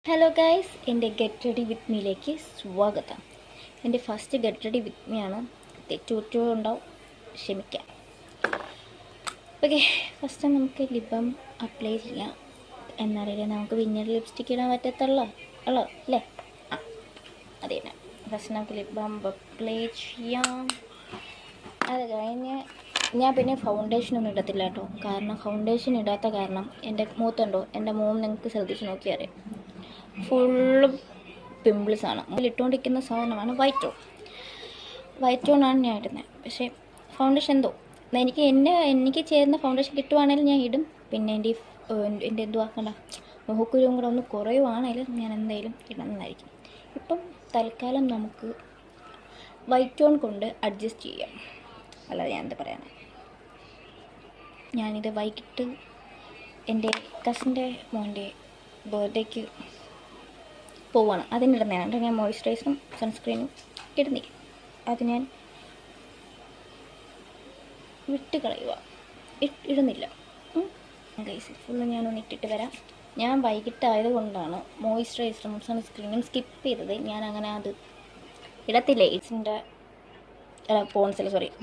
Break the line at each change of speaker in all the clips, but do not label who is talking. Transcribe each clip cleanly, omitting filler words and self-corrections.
Hello guys, എൻ്റെ get ready with മീയിലേക്ക് സ്വാഗതം. എൻ്റെ first get ready with me ആണ്. തെറ്റുകുറ്റവും ഉണ്ടാവും, ക്ഷമിക്കാം. ഓക്കെ, ഫസ്റ്റ് നമുക്ക് ലിപ് അപ്ലൈ ചെയ്യാം. എന്നറിയില്ല, നമുക്ക് പിന്നീട് ലിപ്സ്റ്റിക്ക് ഇടാൻ പറ്റത്തുള്ളൂ അല്ലേ? അത് തന്നെ. ഫസ്റ്റ് നമുക്ക് ലിപ് അപ്ലൈ ചെയ്യാം. അത് കഴിഞ്ഞ് ഞാൻ പിന്നെ ഫൗണ്ടേഷനൊന്നും ഇടത്തില്ല കേട്ടോ. കാരണം ഫൗണ്ടേഷൻ ഇടാത്ത കാരണം എൻ്റെ മുഖത്തുണ്ടോ, എൻ്റെ മുഖം നിങ്ങൾക്ക് ശ്രദ്ധിച്ച് നോക്കിയാൽ അറിയാം, ഫുള്ളും പിമ്പിൾസാണ്. ഇട്ടുകൊണ്ടിരിക്കുന്ന സാധനമാണ് വൈറ്റ് ടോണാണ് ഞാൻ ഇടുന്നത്. പക്ഷേ ഫൗണ്ടേഷൻ എന്തോ എനിക്ക് ചേരുന്ന ഫൗണ്ടേഷൻ കിട്ടുവാണെങ്കിൽ ഞാൻ ഇടും. പിന്നെ എൻ്റെ എന്തുവാ കണ്ട മുഖക്കുരുവും കൂടെ ഒന്ന് കുറയുവാണെങ്കിൽ ഞാൻ എന്തായാലും ഇടുന്നതായിരിക്കും. ഇപ്പം തൽക്കാലം നമുക്ക് വൈറ്റ് ടോൺ കൊണ്ട് അഡ്ജസ്റ്റ് ചെയ്യാം. അല്ലാതെ ഞാൻ എന്താ പറയാനാണ്. ഞാനിത് വൈകിട്ട് എൻ്റെ കസിൻ്റെ മോൻ്റെ ബർത്ത്ഡേക്ക് പോവാണ്. അതിനിടുന്നതാണ്. ഞാൻ മോയ്സ്ചറൈസറും സൺസ്ക്രീനും ഇടുന്നില്ല. അത് ഞാൻ വിട്ട് കളയുക, ഇടുന്നില്ല. ഗൈസ്, ഫുള്ള് ഞാനൊന്ന് ഇട്ടിട്ട് വരാം. ഞാൻ വൈകിട്ടായത് കൊണ്ടാണ് മോയ്സ്ചറൈസറും സൺസ്ക്രീനും സ്കിപ്പ് ചെയ്തത്. ഞാൻ അങ്ങനെ അത് ഇടത്തില്ല. ഇതിൻ്റെ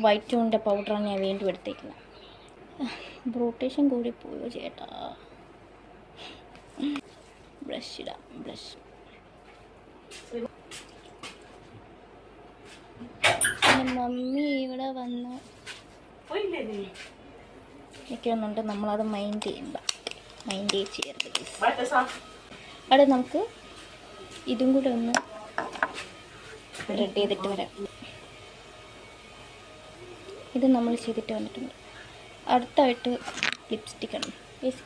വൈറ്റ് ടോണിൻ്റെ പൗഡറാണ് ഞാൻ വീണ്ടും എടുത്തേക്കുന്നത്. ബ്രൂട്ടേഷൻ കൂടി പോയോ ചേട്ടാ. ബ്ലഷ് ഇടാം. മമ്മി ഇവിടെ വന്ന് നിൽക്കുന്നുണ്ട്. നമ്മളത് മൈൻഡ് ചെയ്യരുത്. അവിടെ നമുക്ക് ഇതും കൂടെ ഒന്ന് റെഡി ചെയ്തിട്ട് വരാം. ഇത് നമ്മൾ ചെയ്തിട്ട് വന്നിട്ടുണ്ട്. അടുത്തായിട്ട് ലിപ്സ്റ്റിക്കാണ്.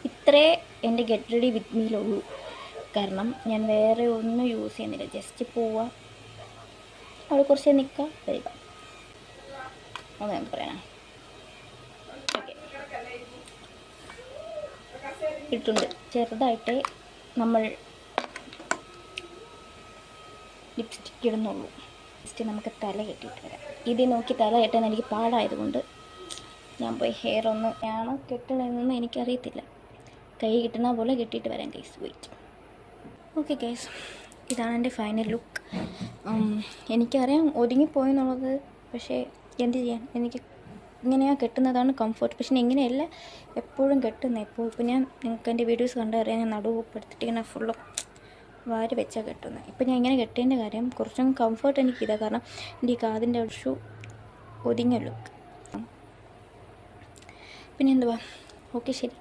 ഇത്രേ എൻ്റെ ഗെറ്റ് റെഡി വിത്ത് മീയിലുള്ളൂ. കാരണം ഞാൻ വേറെ ഒന്നും യൂസ് ചെയ്യുന്നില്ല. ജസ്റ്റ് പോവുക, അവിടെ കുറച്ച് നിൽക്കുക, വരിക. അത് ഞാൻ പറയണം. ഓക്കെ, ഇട്ടുണ്ട്. ചെറുതായിട്ട് നമ്മൾ ലിപ്സ്റ്റിക്ക് ഇടുന്നുള്ളൂ. ജസ്റ്റ് നമുക്ക് തല കെട്ടിയിട്ട് വരാം. ഇത് നോക്കി തല കെട്ടാൻ എനിക്ക് പാടായതുകൊണ്ട് ഞാൻ പോയി ഹെയർ ഒന്ന് കെട്ടണമെന്നൊന്നും എനിക്കറിയത്തില്ല. കൈ കിട്ടുന്ന പോലെ കെട്ടിയിട്ട് വരാം ഗൈസ്. വെയിറ്റ്. ഓക്കെ ഗൈസ്, ഇതാണ് എൻ്റെ ഫൈനൽ ലുക്ക്. എനിക്കറിയാം ഒതുങ്ങിപ്പോയെന്നുള്ളത്. പക്ഷേ എന്ത് ചെയ്യാൻ, എനിക്ക് ഇങ്ങനെയാണ് കെട്ടുന്നതാണ് കംഫർട്ട്. പക്ഷേ ഇങ്ങനെയല്ല എപ്പോഴും കെട്ടുന്നത്. ഇപ്പോൾ ഞാൻ നിങ്ങൾക്ക് എൻ്റെ വീഡിയോസ് കണ്ടറിയാൻ ഞാൻ നടുവപ്പെടുത്തിട്ട് ഇങ്ങനെ ഫുള്ളും വാരി വെച്ചാൽ കെട്ടുന്നത്. ഇപ്പോൾ ഞാൻ ഇങ്ങനെ കെട്ടിയതിൻ്റെ കാര്യം കുറച്ചും കംഫർട്ട് എനിക്കിതാണ്. കാരണം എൻ്റെ ഈ കാതിൻ്റെ ഒരു ഒതുങ്ങിയ ലുക്ക്. പിന്നെ എന്തുവാ. ഓക്കെ, ശരി.